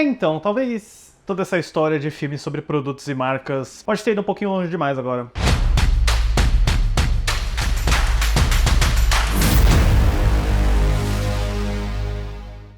Então, talvez toda essa história de filmes sobre produtos e marcas pode ter ido um pouquinho longe demais agora.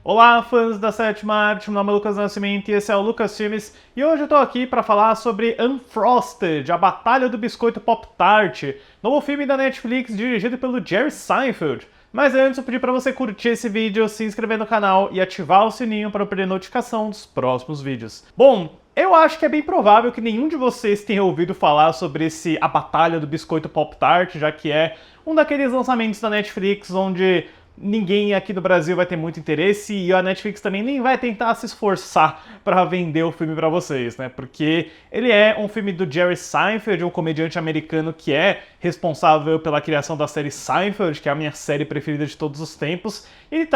Olá, fãs da sétima arte, meu nome é Lucas Nascimento e esse é o Lucas Filmes, e hoje eu tô aqui para falar sobre Unfrosted, a Batalha do Biscoito Pop-Tart, novo filme da Netflix dirigido pelo Jerry Seinfeld. Mas antes eu pedi para você curtir esse vídeo, se inscrever no canal e ativar o sininho para não perder notificação dos próximos vídeos. Bom, eu acho que é bem provável que nenhum de vocês tenha ouvido falar sobre A Batalha do Biscoito Pop-Tart, já que é um daqueles lançamentos da Netflix onde ninguém aqui no Brasil vai ter muito interesse e a Netflix também nem vai tentar se esforçar para vender o filme para vocês, né? Porque ele é um filme do Jerry Seinfeld, um comediante americano que é responsável pela criação da série Seinfeld, que é a minha série preferida de todos os tempos. E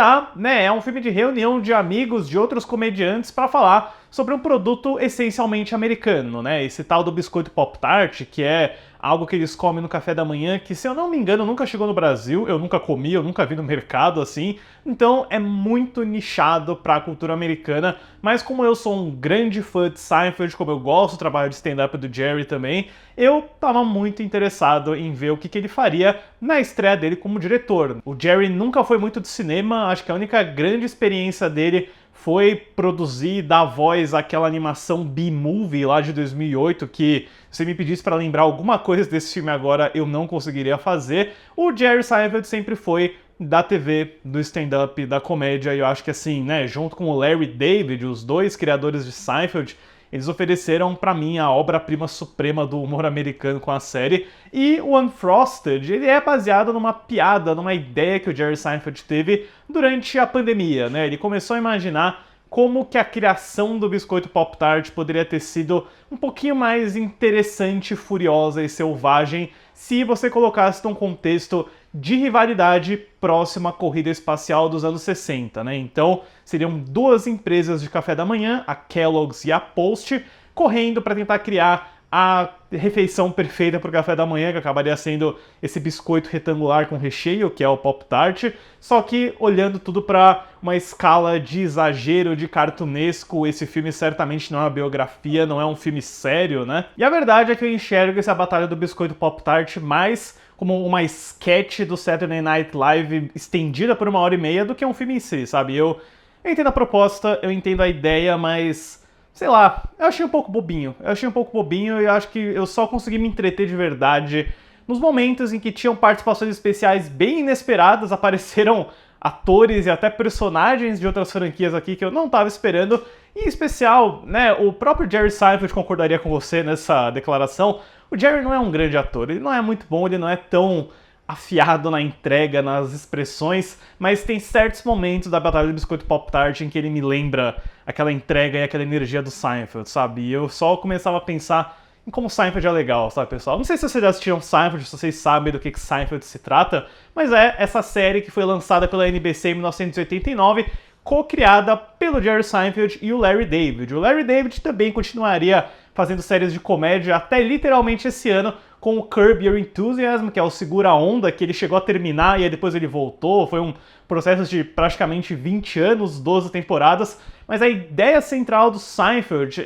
é um filme de reunião de amigos de outros comediantes para falar sobre um produto essencialmente americano, né? Esse tal do biscoito Pop-Tart, que é algo que eles comem no café da manhã, que, se eu não me engano, nunca chegou no Brasil, eu nunca comi, eu nunca vi no mercado, assim. Então é muito nichado para a cultura americana, mas como eu sou um grande fã de Seinfeld, como eu gosto do trabalho de stand-up do Jerry também, eu tava muito interessado em ver o que ele faria na estreia dele como diretor. O Jerry nunca foi muito de cinema, acho que a única grande experiência dele foi produzir e dar voz àquela animação B-Movie lá de 2008, que se me pedisse para lembrar alguma coisa desse filme agora, eu não conseguiria fazer. O Jerry Seinfeld sempre foi da TV, do stand-up, da comédia, e eu acho que assim, né, junto com o Larry David, os dois criadores de Seinfeld, eles ofereceram pra mim a obra-prima suprema do humor americano com a série. E o Unfrosted, ele é baseado numa piada, numa ideia que o Jerry Seinfeld teve durante a pandemia, né? Ele começou a imaginar como que a criação do biscoito Pop-Tart poderia ter sido um pouquinho mais interessante, furiosa e selvagem se você colocasse num contexto de rivalidade próxima à corrida espacial dos anos 60, né? Então, seriam duas empresas de café da manhã, a Kellogg's e a Post, correndo para tentar criar a refeição perfeita para o café da manhã, que acabaria sendo esse biscoito retangular com recheio, que é o Pop-Tart, só que olhando tudo para uma escala de exagero, de cartunesco. Esse filme certamente não é uma biografia, não é um filme sério, né? E a verdade é que eu enxergo essa Batalha do Biscoito Pop-Tart mais como uma sketch do Saturday Night Live estendida por 1h30 do que um filme em si, sabe? Eu entendo a proposta, eu entendo a ideia, mas sei lá, eu achei um pouco bobinho. E eu acho que eu só consegui me entreter de verdade nos momentos em que tinham participações especiais bem inesperadas, apareceram atores e até personagens de outras franquias aqui que eu não estava esperando. Em especial, né, o próprio Jerry Seinfeld concordaria com você nessa declaração. O Jerry não é um grande ator, ele não é muito bom, ele não é tão afiado na entrega, nas expressões, mas tem certos momentos da Batalha do Biscoito Pop-Tart em que ele me lembra aquela entrega e aquela energia do Seinfeld, sabe? E eu só começava a pensar em como Seinfeld é legal, sabe, pessoal? Não sei se vocês já assistiram Seinfeld, se vocês sabem do que Seinfeld se trata, mas é essa série que foi lançada pela NBC em 1989, co-criada pelo Jerry Seinfeld e o Larry David. O Larry David também continuaria fazendo séries de comédia até literalmente esse ano, com o Curb Your Enthusiasm, que é o Segura Onda, que ele chegou a terminar e aí depois ele voltou. Foi um processo de praticamente 20 anos, 12 temporadas. Mas a ideia central do Seinfeld,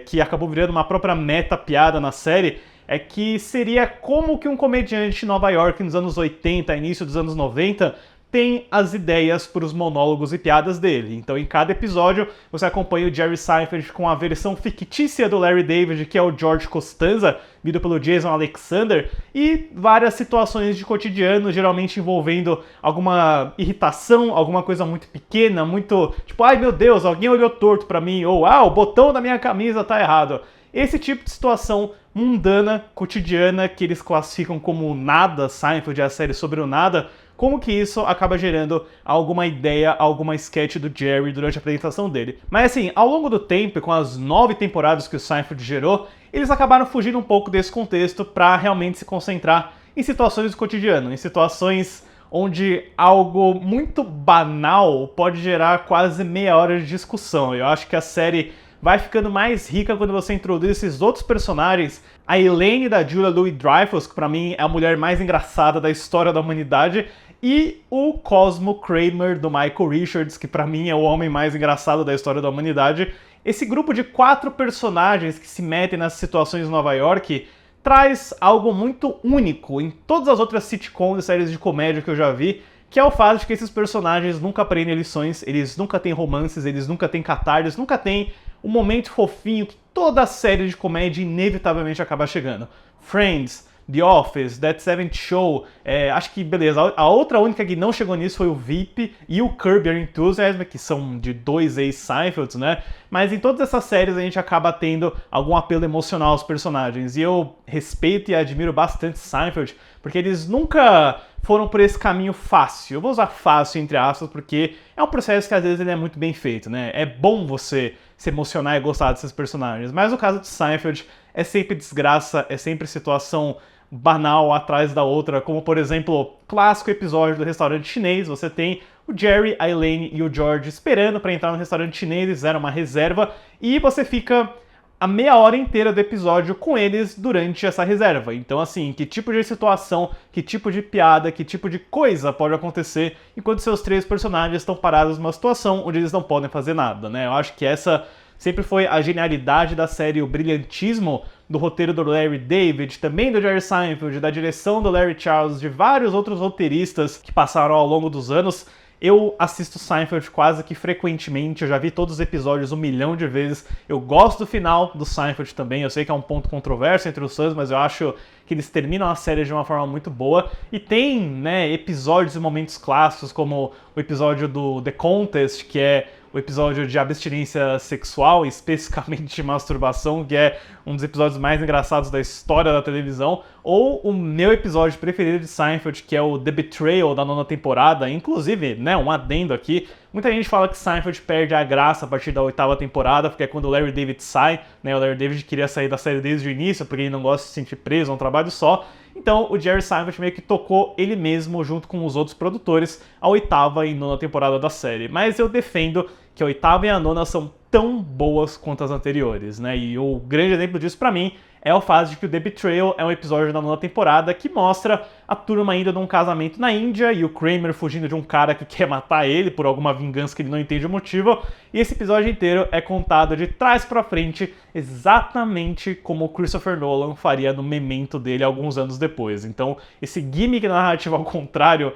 que acabou virando uma própria meta-piada na série, é que seria como que um comediante de Nova York nos anos 80, início dos anos 90, tem as ideias para os monólogos e piadas dele. Então, em cada episódio, você acompanha o Jerry Seinfeld com a versão fictícia do Larry David, que é o George Costanza, vindo pelo Jason Alexander, e várias situações de cotidiano, geralmente envolvendo alguma irritação, alguma coisa muito pequena, muito tipo, ai meu Deus, alguém olhou torto para mim, ou o botão da minha camisa tá errado. Esse tipo de situação mundana, cotidiana, que eles classificam como nada, Seinfeld é a série sobre o nada, como que isso acaba gerando alguma ideia, alguma sketch do Jerry durante a apresentação dele. Mas assim, ao longo do tempo, com as 9 temporadas que o Seinfeld gerou, eles acabaram fugindo um pouco desse contexto para realmente se concentrar em situações do cotidiano, em situações onde algo muito banal pode gerar quase meia hora de discussão. Eu acho que a série vai ficando mais rica quando você introduz esses outros personagens. A Elaine da Julia Louis-Dreyfus, que pra mim é a mulher mais engraçada da história da humanidade, e o Cosmo Kramer do Michael Richards, que pra mim é o homem mais engraçado da história da humanidade. Esse grupo de 4 personagens que se metem nas situações em Nova York traz algo muito único em todas as outras sitcoms e séries de comédia que eu já vi, que é o fato de que esses personagens nunca aprendem lições, eles nunca têm romances, eles nunca têm catarses, nunca têm um momento fofinho que toda série de comédia inevitavelmente acaba chegando. Friends, The Office, That 70 Show, acho que, beleza, a outra única que não chegou nisso foi o VIP e o Curb Your Enthusiasm, que são de 2 ex-Seinfelds, né? Mas em todas essas séries a gente acaba tendo algum apelo emocional aos personagens, e eu respeito e admiro bastante Seinfeld, porque eles nunca foram por esse caminho fácil. Eu vou usar fácil entre aspas, porque é um processo que às vezes ele é muito bem feito, né? É bom você se emocionar e gostar desses personagens, mas no caso de Seinfeld é sempre desgraça, é sempre situação banal atrás da outra, como por exemplo, o clássico episódio do restaurante chinês. Você tem o Jerry, a Elaine e o George esperando para entrar no restaurante chinês, eles fizeram uma reserva, e você fica a meia hora inteira do episódio com eles durante essa reserva. Então assim, que tipo de situação, que tipo de piada, que tipo de coisa pode acontecer enquanto seus 3 personagens estão parados numa situação onde eles não podem fazer nada, né? Eu acho que essa sempre foi a genialidade da série, o brilhantismo do roteiro do Larry David, também do Jerry Seinfeld, da direção do Larry Charles, de vários outros roteiristas que passaram ao longo dos anos. Eu assisto Seinfeld quase que frequentemente, eu já vi todos os episódios 1 milhão de vezes. Eu gosto do final do Seinfeld também, eu sei que é um ponto controverso entre os fãs, mas eu acho que eles terminam a série de uma forma muito boa. E tem, né, episódios e momentos clássicos, como o episódio do The Contest, que é o episódio de abstinência sexual, especificamente de masturbação, que é um dos episódios mais engraçados da história da televisão, ou o meu episódio preferido de Seinfeld, que é o The Betrayal da 9ª temporada. Inclusive, né, um adendo aqui, muita gente fala que Seinfeld perde a graça a partir da 8ª temporada, porque é quando o Larry David sai, né, o Larry David queria sair da série desde o início, porque ele não gosta de se sentir preso a um trabalho só. Então o Jerry Seinfeld meio que tocou ele mesmo, junto com os outros produtores, a 8ª e 9ª temporada da série. Mas eu defendo que a 8ª e a 9ª são tão boas quanto as anteriores, né? E o grande exemplo disso pra mim é o fato de que o The Betrayal é um episódio da 9ª temporada que mostra a turma indo num casamento na Índia e o Kramer fugindo de um cara que quer matar ele por alguma vingança que ele não entende o motivo. E esse episódio inteiro é contado de trás pra frente, exatamente como o Christopher Nolan faria no Memento dele alguns anos depois. Então, esse gimmick narrativo ao contrário,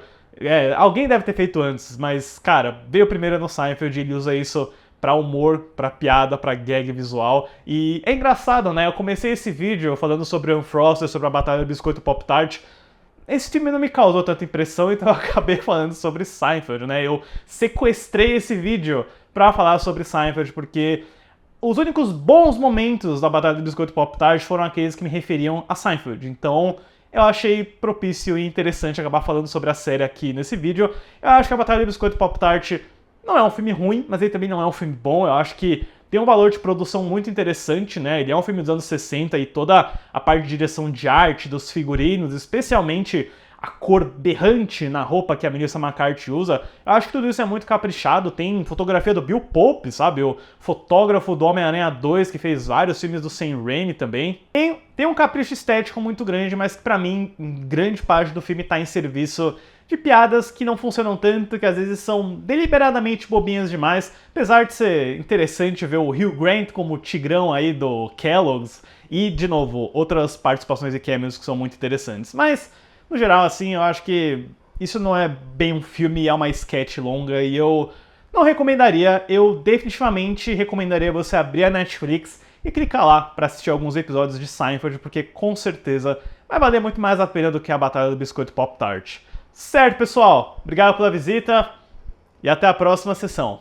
alguém deve ter feito antes, mas, cara, veio primeiro no Seinfeld e ele usa isso pra humor, pra piada, pra gag visual. E é engraçado, né? Eu comecei esse vídeo falando sobre Unfrosted, sobre a Batalha do Biscoito Pop-Tart. Esse filme não me causou tanta impressão, então eu acabei falando sobre Seinfeld, né? Eu sequestrei esse vídeo pra falar sobre Seinfeld, porque os únicos bons momentos da Batalha do Biscoito Pop-Tart foram aqueles que me referiam a Seinfeld. Então eu achei propício e interessante acabar falando sobre a série aqui nesse vídeo. Eu acho que a Batalha do Biscoito Pop-Tart não é um filme ruim, mas ele também não é um filme bom. Eu acho que tem um valor de produção muito interessante, né? Ele é um filme dos anos 60 e toda a parte de direção de arte, dos figurinos, especialmente a cor berrante na roupa que a Melissa McCarthy usa, eu acho que tudo isso é muito caprichado. Tem fotografia do Bill Pope, sabe? O fotógrafo do Homem-Aranha 2, que fez vários filmes do Sam Raimi também. Tem um capricho estético muito grande, mas que pra mim, grande parte do filme tá em serviço de piadas que não funcionam tanto, que às vezes são deliberadamente bobinhas demais, apesar de ser interessante ver o Hugh Grant como o tigrão aí do Kellogg's, e, de novo, outras participações e cameos que são muito interessantes. Mas, no geral, assim, eu acho que isso não é bem um filme, é uma sketch longa, e eu não recomendaria. Eu definitivamente recomendaria você abrir a Netflix e clicar lá para assistir alguns episódios de Seinfeld, porque com certeza vai valer muito mais a pena do que a Batalha do Biscoito Pop-Tart. Certo, pessoal? Obrigado pela visita e até a próxima sessão.